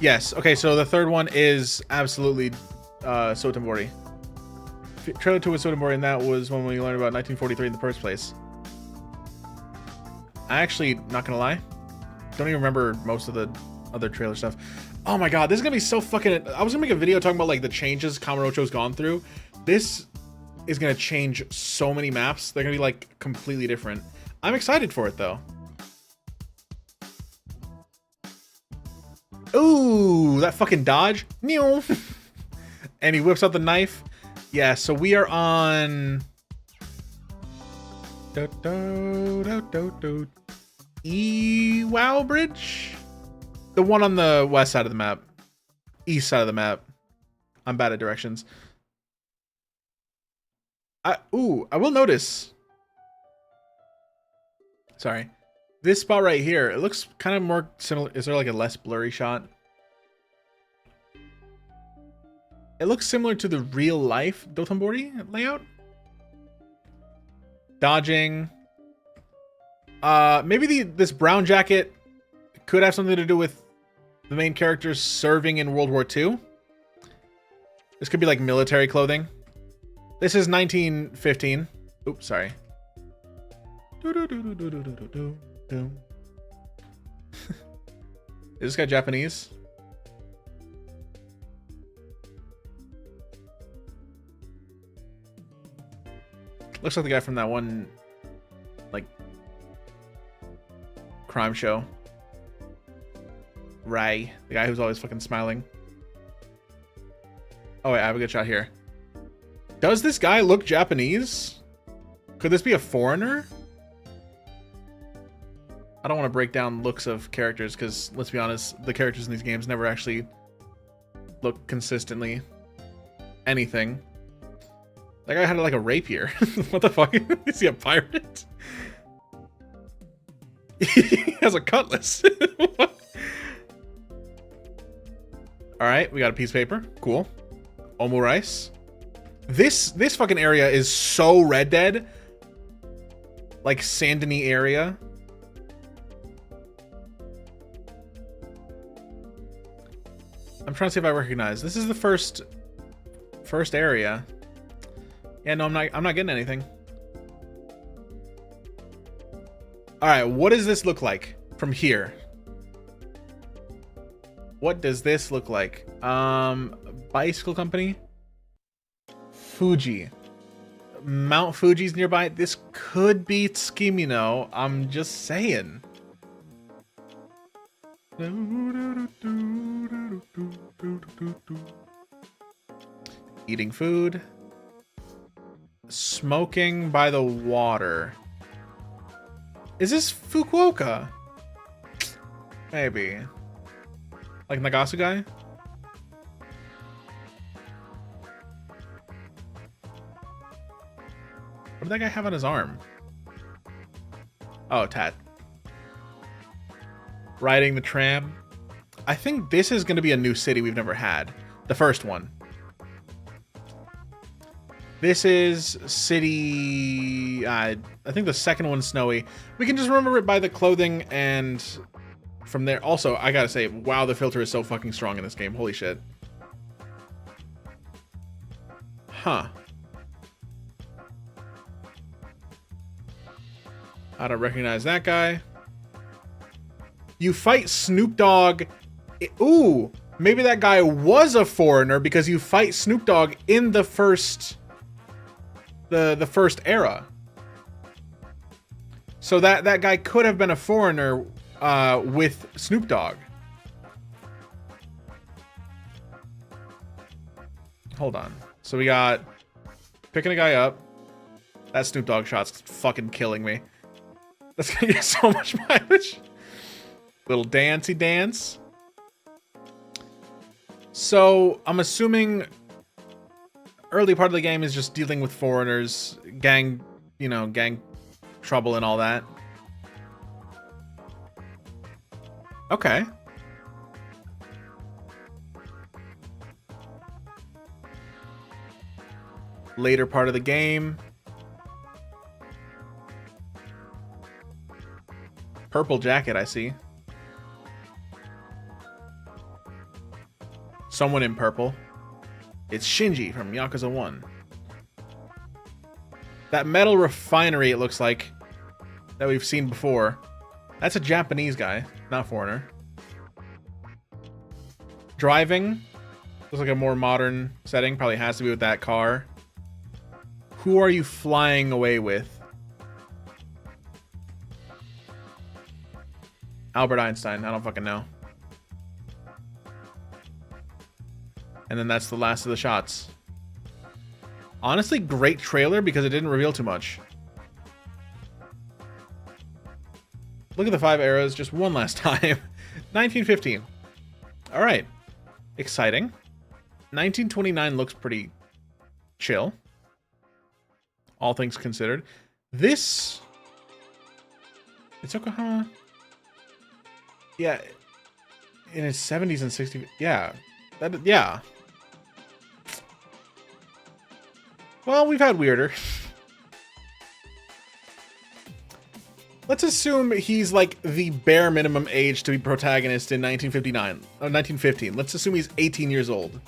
Yes. Okay, so the third one is absolutely Sotenbori. Trailer 2 was Sotenbori, and that was when we learned about 1943 in the first place. I actually, not gonna lie, don't even remember most of the other trailer stuff. Oh my god, this is gonna be so fucking... I was gonna make a video talking about like the changes Kamurocho's gone through. This is gonna change so many maps. They're gonna be like completely different. I'm excited for it though. Ooh, that fucking dodge. And he whips out the knife. Yeah, so we are on Ewao Bridge? The one on the west side of the map. East side of the map. I'm bad at directions. I will notice. Sorry. This spot right here, it looks kind of more similar. Is there like a less blurry shot? It looks similar to the real life Dotonbori layout. Dodging. Maybe this brown jacket could have something to do with the main characters serving in World War II. This could be like military clothing. This is 1915. Oops, sorry. Is this guy Japanese? Looks like the guy from that one, like, crime show. Rai, the guy who's always fucking smiling. Oh wait, I have a good shot here. Does this guy look Japanese? Could this be a foreigner? I don't want to break down looks of characters because, let's be honest, the characters in these games never actually look consistently anything. That guy had like a rapier. What the fuck? Is he a pirate? He has a cutlass. Alright, we got a piece of paper. Cool. Omu rice. This fucking area is so Red Dead. Like Saint Denis area. I'm trying to see if I recognize. This is the first area. Yeah, no, I'm not getting anything. All right, what does this look like from here? What does this look like? Bicycle company. Fuji. Mount Fuji's nearby. This could be Tsukimino. I'm just saying. Eating food. Smoking by the water. Is this Fukuoka? Maybe. Like Nagasu guy? What did that guy have on his arm? Oh, tat. Riding the tram. I think this is going to be a new city we've never had. The first one. This is city... I think the second one's snowy. We can just remember it by the clothing and from there. Also, I gotta say, wow, the filter is so fucking strong in this game. Holy shit. Huh. I don't recognize that guy. You fight Snoop Dogg. Ooh, maybe that guy was a foreigner because you fight Snoop Dogg in the first... The first era. So that guy could have been a foreigner with Snoop Dogg. Hold on. So we got picking a guy up. That Snoop Dogg shot's fucking killing me. That's gonna get so much mileage. Little dancey dance. So I'm assuming early part of the game is just dealing with foreigners, gang trouble and all that. Okay. Later part of the game. Purple jacket, I see. Someone in purple. It's Shinji from Yakuza 1. That metal refinery, it looks like, that we've seen before. That's a Japanese guy, not foreigner. Driving. Looks like a more modern setting. Probably has to be with that car. Who are you flying away with? Albert Einstein. I don't fucking know. And then that's the last of the shots. Honestly, great trailer because it didn't reveal too much. Look at the 5 arrows just one last time. 1915. All right. Exciting. 1929 looks pretty chill. All things considered. This... It's Yokohama. Yeah. In its 70s and 60s. Yeah. Yeah. Well, we've had weirder. Let's assume he's like the bare minimum age to be protagonist in 1959 or 1915. Let's assume he's 18 years old.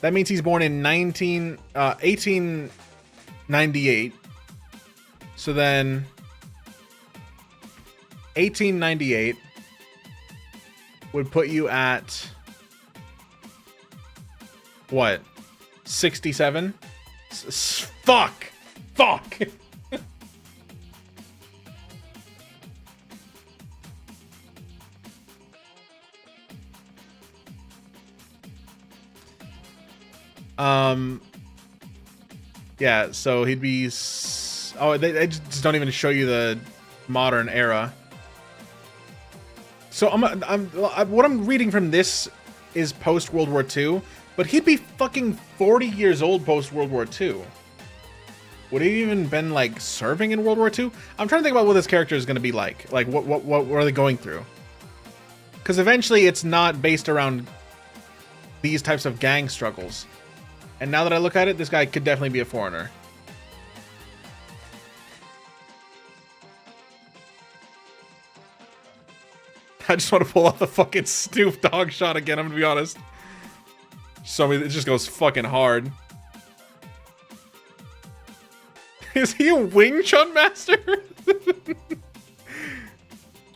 That means he's born in 1898. So then 1898 would put you at what? 67? Fuck! Fuck! Yeah, so he'd be... Oh, they just don't even show you the modern era. So what I'm reading from this is post-World War II, but he'd be fucking 40 years old post-World War II. Would he even been, like, serving in World War II? I'm trying to think about what this character is going to be like. Like, what are they going through? Because eventually it's not based around these types of gang struggles. And now that I look at it, this guy could definitely be a foreigner. I just want to pull off the fucking Snoop Dogg shot again, I'm gonna be honest. So it just goes fucking hard. Is he a Wing Chun master?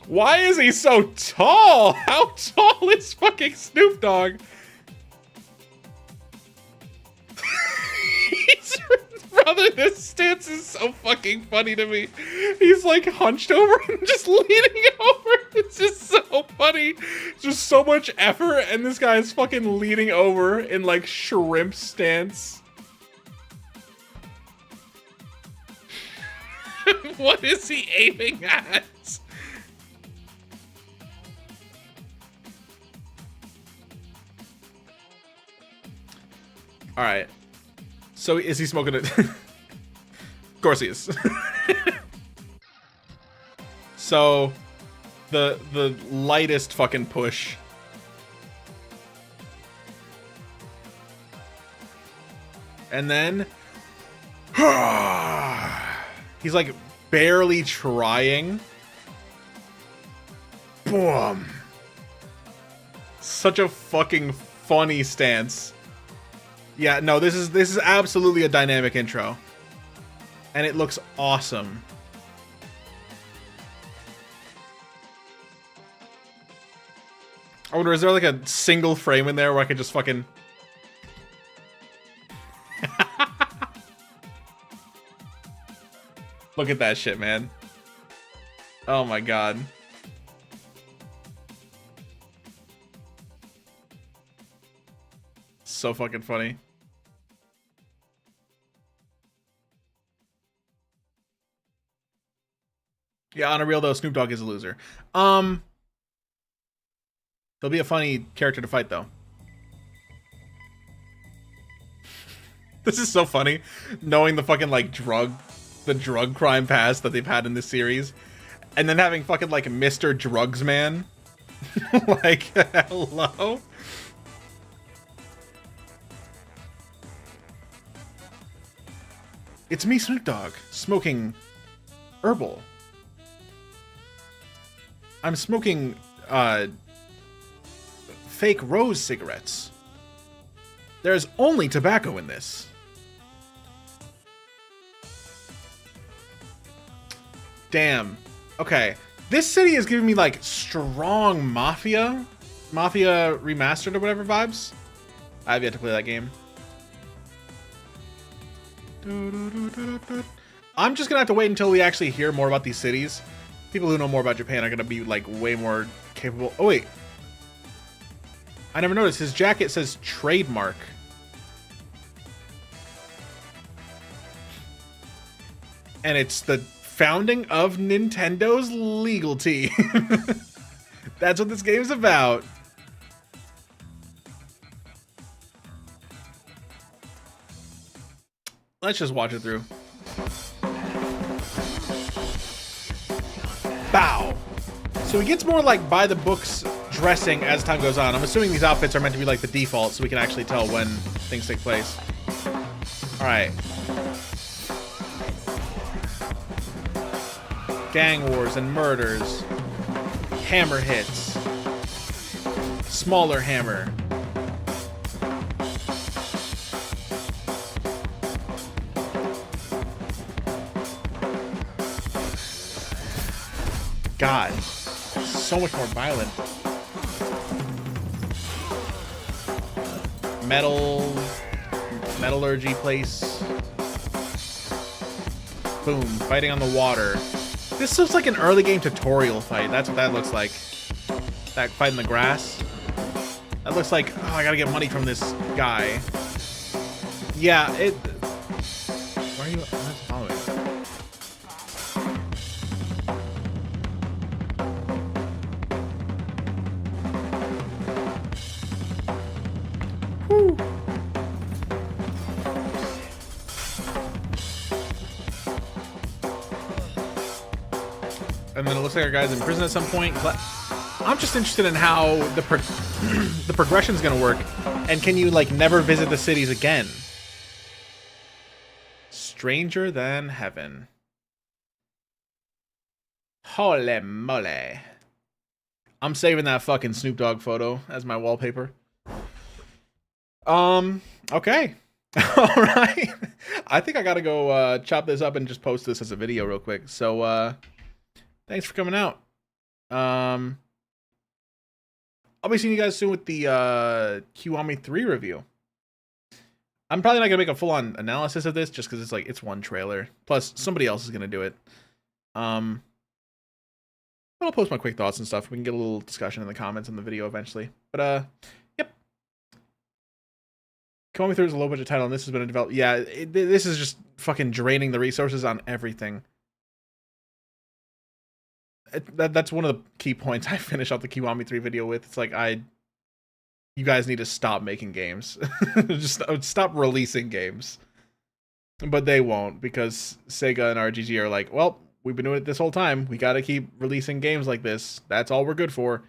Why is he so tall? How tall is fucking Snoop Dogg? Brother, this stance is so fucking funny to me. He's like hunched over and just leaning over. It's just so funny. Just so much effort, and this guy is fucking leaning over in like shrimp stance. What is he aiming at? All right. So is he smoking it? Of course he is. So the lightest fucking push. And then he's like barely trying. Boom. Such a fucking funny stance. Yeah, no, this is absolutely a dynamic intro. And it looks awesome. I wonder, is there like a single frame in there where I could just fucking... Look at that shit, man. Oh my god. So fucking funny. Yeah, on a real though, Snoop Dogg is a loser. There'll be a funny character to fight though. This is so funny, knowing the fucking like drug crime past that they've had in this series, and then having fucking like Mr. Drugs Man. Like, hello? It's me, Snoop Dogg, smoking herbal. I'm smoking fake rose cigarettes. There's only tobacco in this. Damn. Okay. This city is giving me like strong Mafia Remastered or whatever vibes. I've yet to play that game. I'm just gonna have to wait until we actually hear more about these cities. People who know more about Japan are gonna be like way more capable. Oh wait, I never noticed his jacket says trademark. And it's the founding of Nintendo's legal team. That's what this game is about. Let's just watch it through. Bow. So he gets more like by the books dressing as time goes on. I'm assuming these outfits are meant to be like the default so we can actually tell when things take place. Alright. Gang wars and murders. Hammer hits. Smaller hammer. God, so much more violent. Metallurgy place. Boom, fighting on the water. This looks like an early game tutorial fight. That's what that looks like. That fight in the grass. That looks like, oh, I gotta get money from this guy. Yeah, it... Why are you following? Whew. And then it looks like our guy's in prison at some point. I'm just interested in how the progression's gonna work, and can you like never visit the cities again? Stranger Than Heaven. Holy moly! I'm saving that fucking Snoop Dogg photo as my wallpaper. Okay. All right. I think I gotta go chop this up and just post this as a video real quick. So thanks for coming out. I'll be seeing you guys soon with the Kiwami 3 review. I'm probably not gonna make a full-on analysis of this just because it's like it's one trailer. Plus somebody else is gonna do it. I'll post my quick thoughts and stuff. We can get a little discussion in the comments in the video eventually. But yep. Kiwami 3 is a low budget title, and this has been a develop. Yeah, this is just fucking draining the resources on everything. That's one of the key points I finish off the Kiwami 3 video with. It's like you guys need to stop making games. Just stop releasing games. But they won't, because Sega and RGG are like, well, we've been doing it this whole time. We got to keep releasing games like this. That's all we're good for.